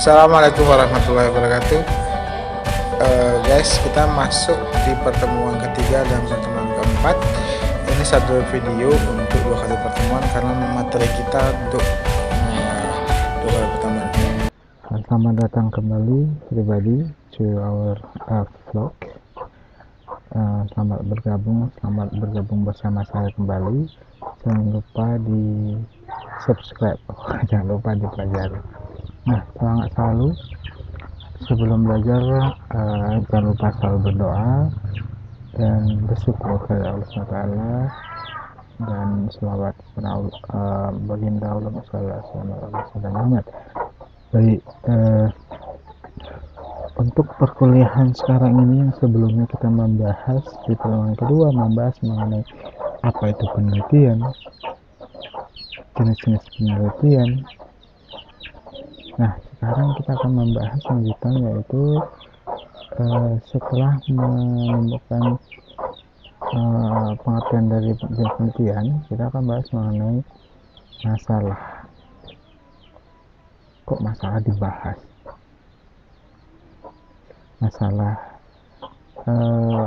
Assalamualaikum warahmatullahi wabarakatuh. Guys, kita masuk di pertemuan ketiga dan pertemuan keempat. Ini satu video untuk 2 kali pertemuan karena materi kita untuk 2 kali pertemuan. Selamat datang kembali everybody to our vlog. Selamat bergabung bersama saya kembali. Jangan lupa di subscribe, jangan lupa dipelajari. Nah, semangat selalu. Sebelum belajar, jangan lupa selalu berdoa dan bersyukur kepada Allah SWT, dan selawat baginda Allah Muhammad. Baik, untuk perkuliahan sekarang ini, yang sebelumnya kita membahas di pertemuan kedua membahas mengenai apa itu penelitian, jenis-jenis penelitian. Nah, sekarang kita akan membahas lanjutan, yaitu setelah menemukan pengertian dari penelitian, kita akan bahas mengenai masalah. Kok masalah dibahas? Masalah,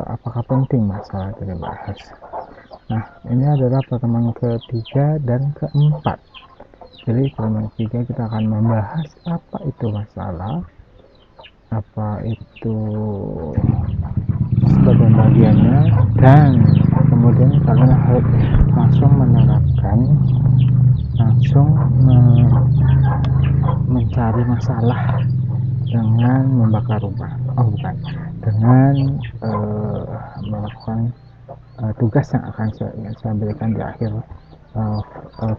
apakah penting masalah itu dibahas? Nah, ini adalah pertemuan ketiga dan keempat. Jadi pertemuan ketiga kita akan membahas apa itu masalah, apa itu sebagian bagiannya, dan kemudian kalian harus langsung menerapkan, langsung mencari masalah dengan membakar rumah. Dengan melakukan tugas yang akan saya berikan di akhir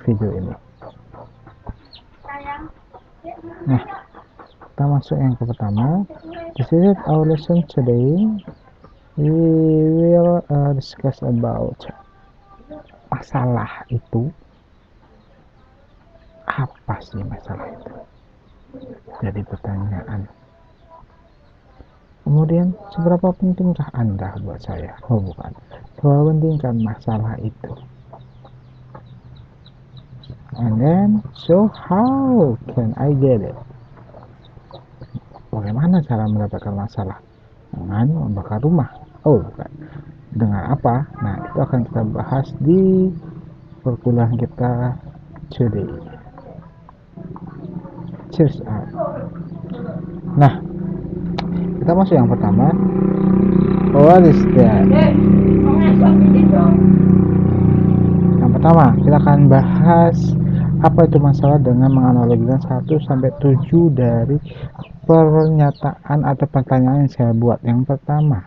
video ini. Nah, kita masuk yang pertama. This is our lesson today. We will discuss about masalah itu. Apa sih masalah itu? Jadi pertanyaan. Kemudian, seberapa pentingkah Anda buat saya? Oh, bukan. Seberapa pentingkah masalah itu? And then, so how can I get it? Bagaimana cara mendapatkan masalah? Dengan membakar rumah. Oh, bukan. Dengan apa? Nah, itu akan kita bahas di perkuliahan kita today. Cheers out. Nah, kita masuk yang pertama. What is that? Yang pertama, kita akan bahas apa itu masalah dengan menganalogikan 1-7 dari pernyataan atau pertanyaan yang saya buat. Yang pertama,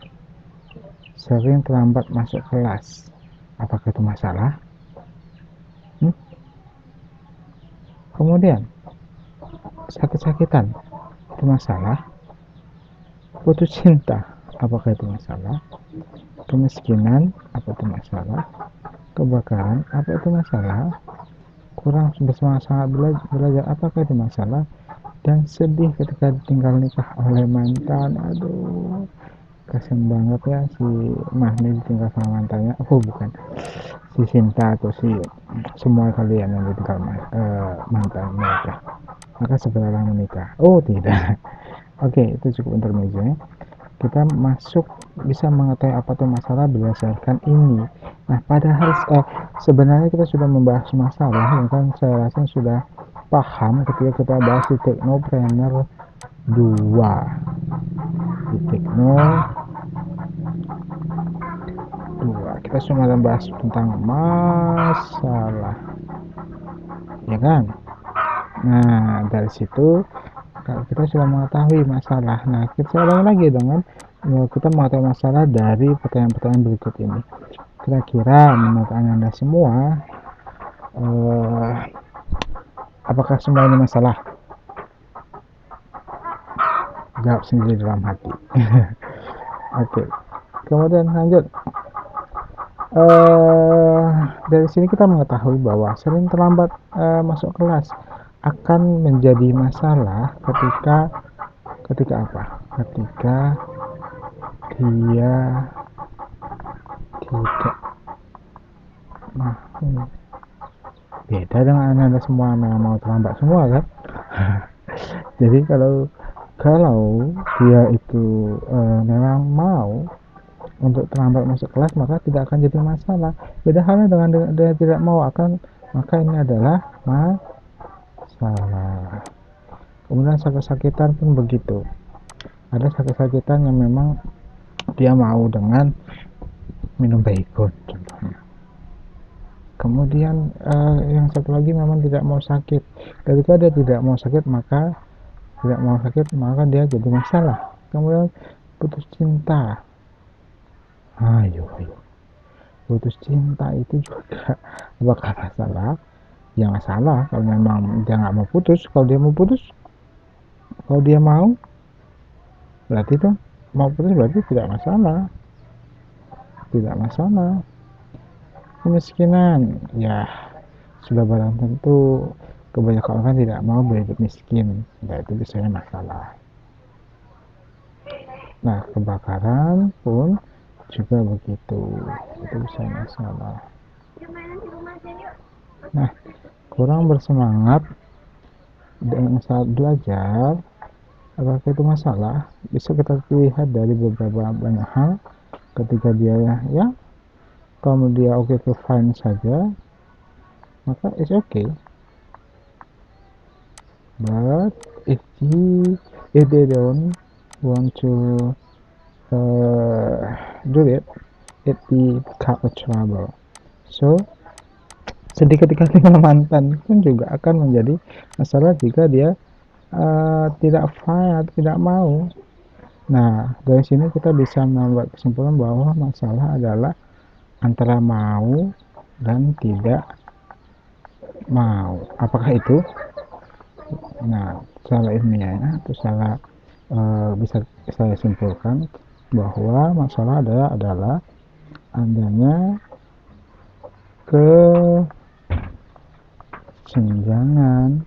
sering terlambat masuk kelas. Apakah itu masalah? Kemudian, sakit-sakitan, itu masalah. Putus cinta, apakah itu masalah? Kemiskinan, apa itu masalah? Kebakaran, apa itu masalah? Kurang bersemangat belajar, apakah itu masalah? Dan sedih ketika ditinggal nikah oleh mantan. Aduh, kasian banget ya si Mahni ditinggal sama mantannya. Oh, bukan, si Sinta atau si semua kalian yang ditinggal mantan mereka, maka segeralah menikah. Oh, tidak. Oke, itu cukup intermezzo. Kita masuk bisa mengetahui apa itu masalah berdasarkan ini. Nah, padahal sebenarnya kita sudah membahas masalah, ya kan? Saya rasa sudah paham ketika kita bahas di Teknopreneur 2. Di Tekno 2 kita sudah membahas tentang masalah, ya kan? Nah, dari situ kita sudah mengetahui masalah. Nah, kita ulangi lagi dengan kita mengetahui masalah dari pertanyaan-pertanyaan berikut ini. Kira-kira menurut Anda semua, apakah semua ini masalah? Jawab sendiri dalam hati. Oke. Kemudian lanjut. Dari sini kita mengetahui bahwa sering terlambat masuk kelas akan menjadi masalah ketika apa? Ketika dia tidak beda dengan Anda semua yang mau terlambat semua, kan? Jadi kalau dia itu memang mau untuk terlambat masuk kelas, maka tidak akan jadi masalah. Beda halnya dengan dia tidak mau, maka ini adalah masalah. Kemudian sakit-sakitan pun begitu. Ada sakit-sakitan yang memang dia mau dengan minum baygon contohnya. Kemudian yang satu lagi memang tidak mau sakit. Ketika dia tidak mau sakit, maka dia jadi masalah. Kemudian putus cinta. Ayo, putus cinta itu juga apakah masalah? Ya masalah kalau memang dia nggak mau putus. Kalau dia mau putus, kalau dia mau, berarti itu mau putus berarti tidak masalah. Kemiskinan, ya sudah barang tentu kebanyakan orang tidak mau hidup miskin, nah itu biasanya masalah. Nah, kebakaran pun juga begitu, itu bisa masalah. Nah, kurang bersemangat dengan saat belajar, apakah itu masalah? Bisa kita lihat dari beberapa banyak hal. Ketika dia kalau dia oke fine saja, maka it's okay. But if they don't want to do it become a trouble. So sedikit ketika mantan pun juga akan menjadi masalah jika dia tidak fine atau tidak mau. Nah, dari sini kita bisa membuat kesimpulan bahwa masalah adalah antara mau dan tidak mau. Apakah itu? Nah, secara ilmiahnya atau secara bisa saya simpulkan bahwa masalah adalah adanya kesenjangan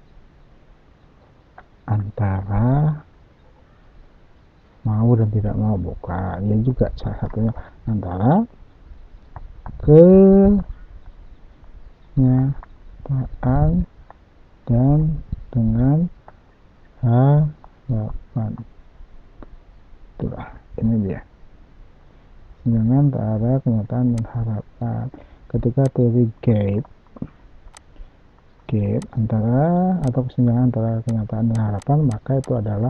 antara mau dan tidak mau, bukan, ya juga salah satunya antara kenyataan dan dengan harapan. Itulah, ini dia kesenjangan antara kenyataan dan harapan. Ketika teori gap antara atau kesenjangan antara kenyataan dan harapan, maka itu adalah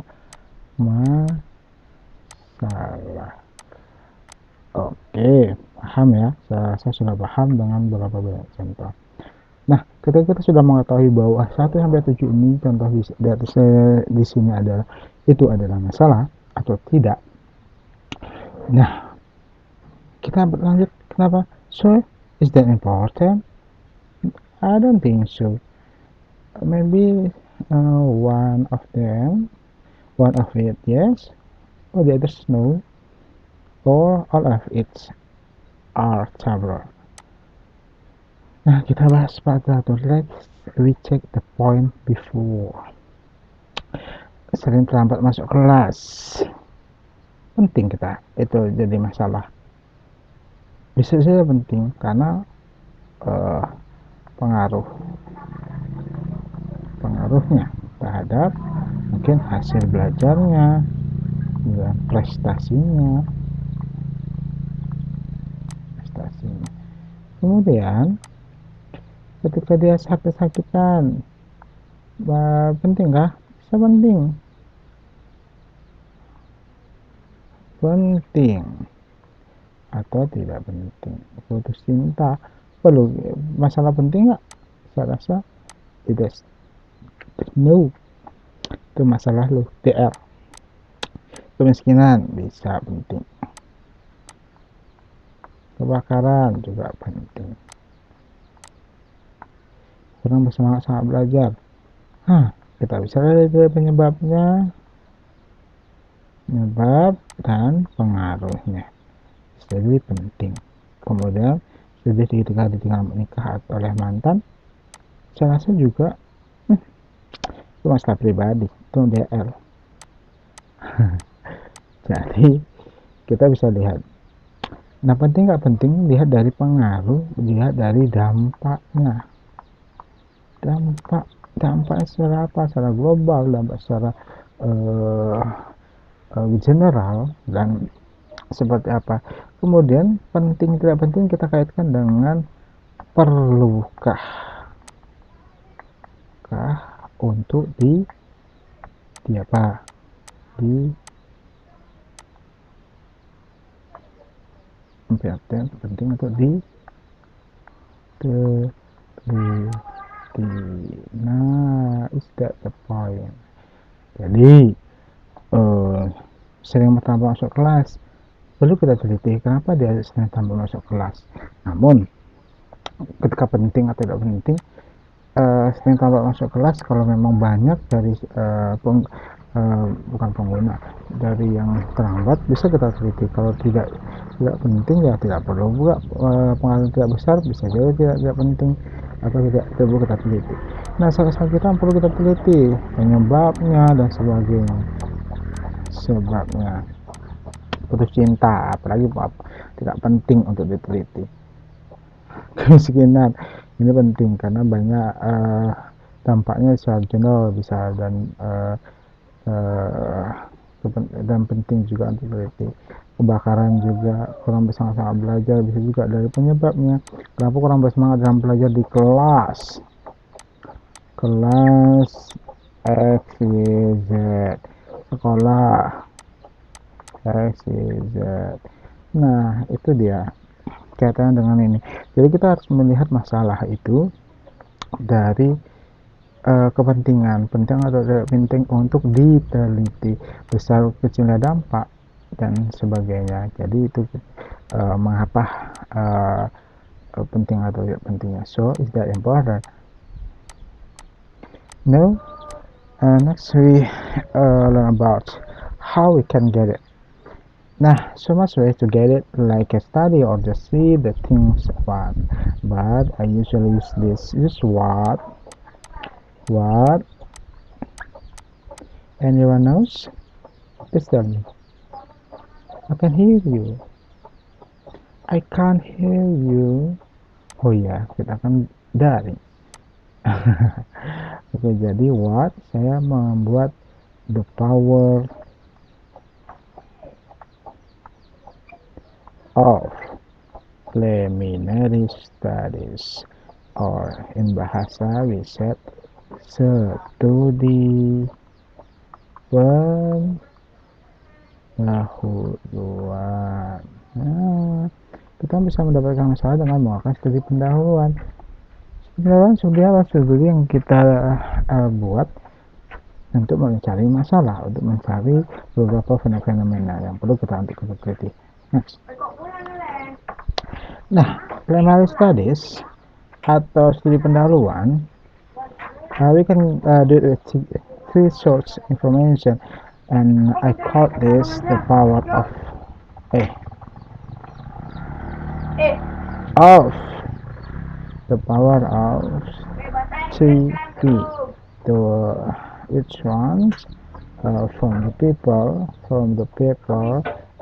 masalah. Oke, paham ya? Saya sudah paham dengan beberapa banyak contoh. Nah, ketika kita sudah mengetahui bahwa 1 sampai 7 ini contoh di sini adalah masalah atau tidak. Nah, kita berlanjut, kenapa? So, is that important? I don't think so. Maybe one of it yes, or the others no, or all of it are trouble. Nah, kita bahas pada let's we check the point before. Sering terlambat masuk kelas, penting kita itu jadi masalah. Bisa saja penting karena pengaruhnya terhadap mungkin hasil belajarnya dan prestasinya. Kemudian ketika dia sakit-sakitan, penting kah? Bisa penting atau tidak penting. Putus cinta perlu masalah penting nggak? Saya rasa tidak. No, itu masalah lu DR. Kemiskinan bisa penting, kebakaran juga penting, kurang bersemangat saat belajar. Kita bisa lihat dari penyebab dan pengaruhnya. Jadi penting. Kemudian ketika ditinggal menikah oleh mantan, saya rasa juga itu masalah pribadi, itu DL. Jadi kita bisa lihat. Nah, penting nggak penting, lihat dari pengaruh, lihat dari dampaknya. Dampak Dampak secara apa? Secara global, dampak secara general, dan seperti apa. Kemudian penting tidak penting kita kaitkan dengan perlukah untuk di apa? Penting untuk diteliti. Nah, is that the point? Jadi sering tanpa masuk kelas perlu kita teliti kenapa dia sering tanpa masuk kelas. Namun ketika penting atau tidak penting, sering tanpa masuk kelas kalau memang banyak dari bukan pengguna, dari yang terlambat bisa kita teliti. Kalau tidak penting ya tidak perlu juga, pengaruh tidak besar bisa juga tidak penting atau tidak perlu kita teliti. Nah, salah satu kita perlu kita teliti penyebabnya dan sebagainya. Putus cinta apalagi tidak penting untuk diteliti. Kemiskinan ini penting karena banyak dampaknya secara general bisa, dan penting juga untuk diteliti. Kebakaran juga kurang bersemangat belajar bisa juga dari penyebabnya. Kenapa kurang bersemangat dalam belajar di kelas XYZ, sekolah XYZ. Nah, itu dia kaitannya dengan ini. Jadi kita harus melihat masalah itu dari kepentingan penting atau tidak penting untuk diteliti, besar kecilnya dampak dan sebagainya. Jadi itu mengapa penting atau tidak pentingnya. So is that important? No. Next we learn about how we can get it. Nah, so much ways to get it, like a study or just see the things one. But I usually use this. Use what? Anyone knows? Please tell me. I can hear you. I can't hear you. Oh ya, kita akan dari. Oke, jadi what? Saya membuat the power of preliminary studies, or in bahasa we said studi pendahuluan. Nah, kita bisa mendapatkan masalah dengan melakukan studi pendahuluan. Studi yang kita buat untuk mencari masalah, untuk mencari beberapa fenomena yang perlu kita teliti. Next. Nah, preliminary studies atau studi pendahuluan, we can do it with three source information, and I call this the power of the power of 3P. Which ones? From the people,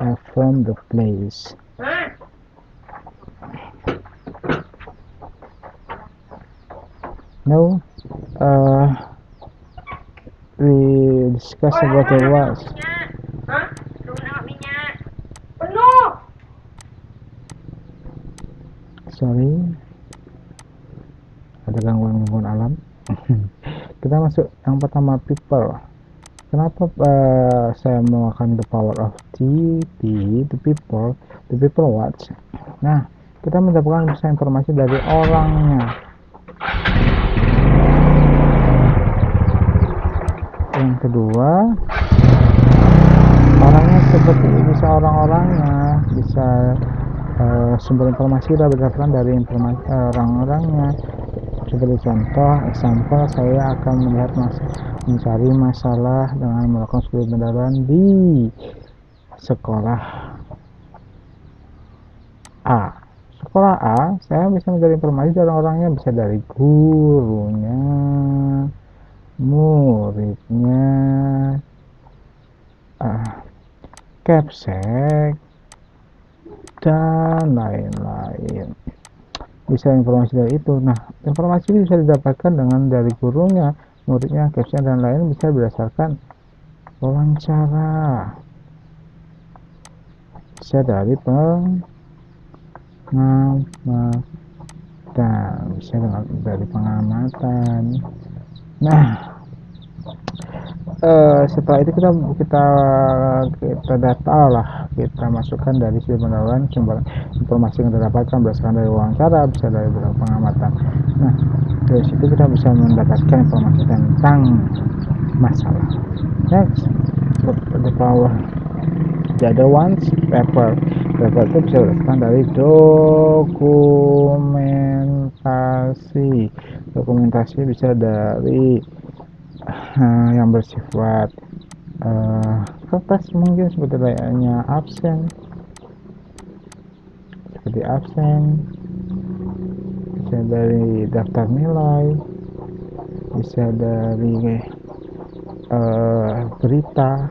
and from the place. No, we discuss about the what. Sorry, ada gangguan alam. Kita masuk yang pertama, people. Kenapa saya memakan the power of TP, the people what? Nah, kita mendapatkan bisa informasi dari orangnya. Yang kedua, orangnya seperti bisa orang-orangnya, bisa sumber informasi berdasarkan dari informasi orang-orangnya. Seperti contoh, example, saya akan mencari masalah dengan melakukan studi pendahuluan di sekolah A. Sekolah A, saya bisa mencari informasi dari orangnya, bisa dari gurunya, muridnya, capsek, dan lain-lain. bisa informasi dari itu. Nah, informasi bisa didapatkan dengan dari gurunya, muridnya, caption dan lain bisa berdasarkan wawancara, bisa dari pengamatan, bisa dari pengamatan. Nah, setelah itu kita data lah, kita masukkan dari sumber pendahuluan, sumber informasi yang didapatkan berdasarkan dari wawancara, bisa dari beberapa pengamatan. Nah, dari situ kita bisa mendapatkan informasi tentang masalah. Next, the power, the other ones, paper itu bisa berdasarkan dari dokumentasi bisa dari yang bersifat kertas, mungkin seperti layaknya seperti absen, bisa dari daftar nilai, bisa dari berita,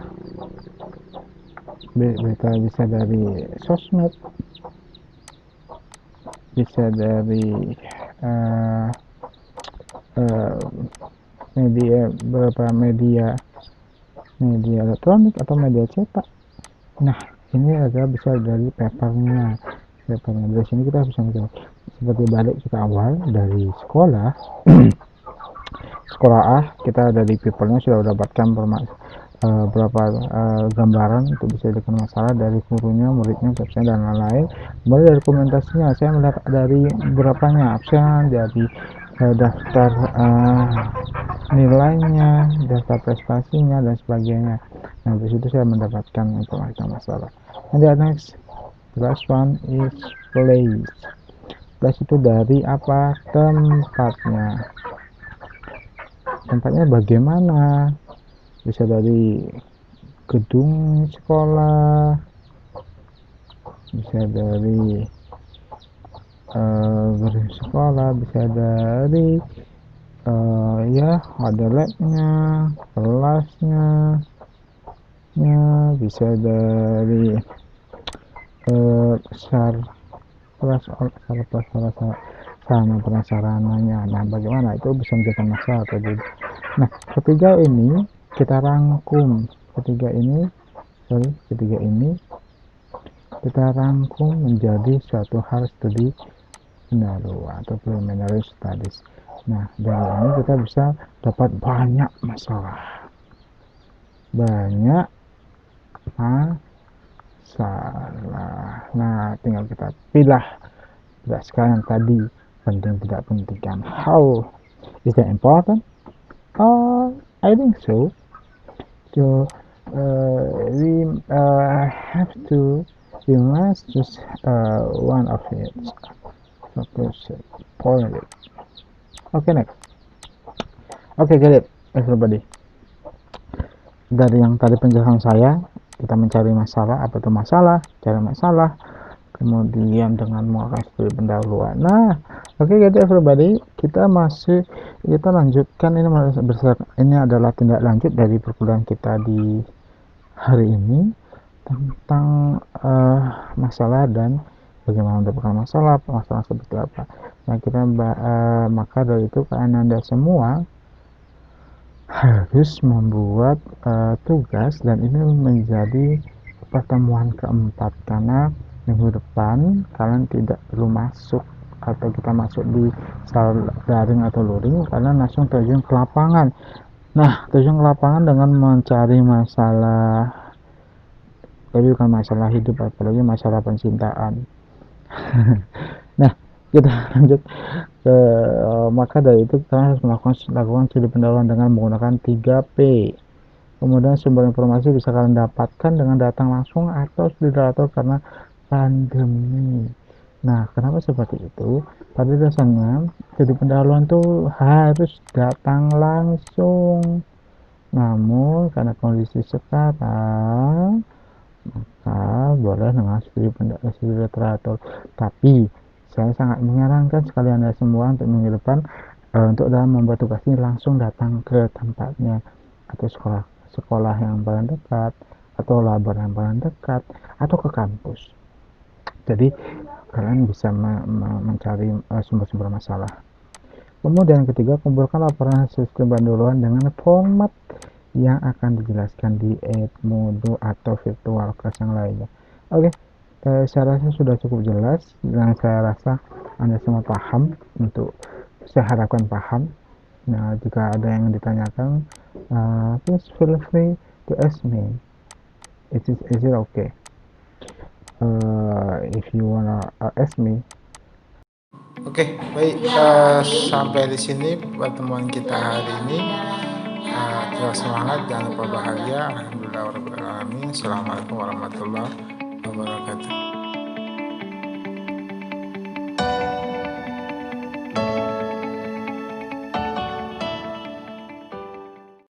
bisa dari sosmed, bisa dari beberapa media elektronik atau media cetak. Nah, ini adalah bisa dari papernya. Dari sini kita bisa seperti balik kita awal dari sekolah. Kita dari papernya sudah dapatkan berapa gambaran untuk bisa ditekan masalah dari gurunya, muridnya, caption dan lain-lain. Kemudian dari dokumentasinya saya melihat dari berapanya absen, dari daftar nilainya, daftar prestasinya dan sebagainya. Nah, di situ saya mendapatkan informasi masalah. And the next, the last one is place. Place itu dari apa? Tempatnya bagaimana? Bisa dari gedung sekolah, bisa dari gedung sekolah, bisa dari ya ada labnya, kelasnya, bisa dari sarana prasarananya. Nah, bagaimana itu bisa menjadi masalah atau tidak. Nah, ketiga ini kita rangkum, ketiga ini kita rangkum menjadi suatu hal studi pendahuluan atau preliminary studies. Nah, dari ini kita bisa dapat banyak masalah. Nah, tinggal kita pilih berdasarkan tadi penting tidak penting kan. How is that important? I think so. So we must choose one of it. Point it. Okay, next. Okay, get it, everybody. Dari yang tadi penjelasan saya, kita mencari masalah, apa itu masalah, cari masalah, kemudian dengan melakukan studi pendahuluan. Nah, oke, get it, everybody. Kita lanjutkan ini adalah tindak lanjut dari perkuliahan kita di hari ini tentang masalah dan bagaimana mendapatkan masalah seperti apa. Nah, maka dari itu Anda semua harus membuat tugas, dan ini menjadi pertemuan keempat karena minggu depan kalian tidak perlu masuk atau kita masuk di daring atau luring karena langsung terjun ke lapangan. Nah, terjun ke lapangan dengan mencari masalah, tapi bukan masalah hidup, apalagi masalah pencintaan. Nah, kita lanjut ke maka dari itu kita harus melakukan studi pendahuluan dengan menggunakan 3P. Kemudian sumber informasi bisa kalian dapatkan dengan datang langsung atau studi dator karena pandemi. Nah, kenapa seperti itu? Pada dasarnya studi pendahuluan itu harus datang langsung. Namun karena kondisi sekarang, maka boleh dengan studi literatur. Tapi saya sangat menyarankan sekali Anda semua untuk minggu depan untuk dalam membuat tugas ini langsung datang ke tempatnya atau sekolah yang paling dekat atau labor yang paling dekat atau ke kampus. Jadi kalian bisa mencari sumber-sumber masalah. Kemudian ketiga, kumpulkan laporan sistem pendahuluan dengan format yang akan dijelaskan di Edmodo atau virtual class yang lainnya. Oke, saya rasa sudah cukup jelas dan saya rasa Anda semua paham. Saya harapkan paham. Nah, jika ada yang ditanyakan, please feel free to ask me. Is it okay? If you wanna ask me. Oke, baik. Sampai di sini pertemuan kita hari ini. Tetap semangat, jangan lupa bahagia. Alhamdulillah, Assalamualaikum warahmatullahi wabarakatuh.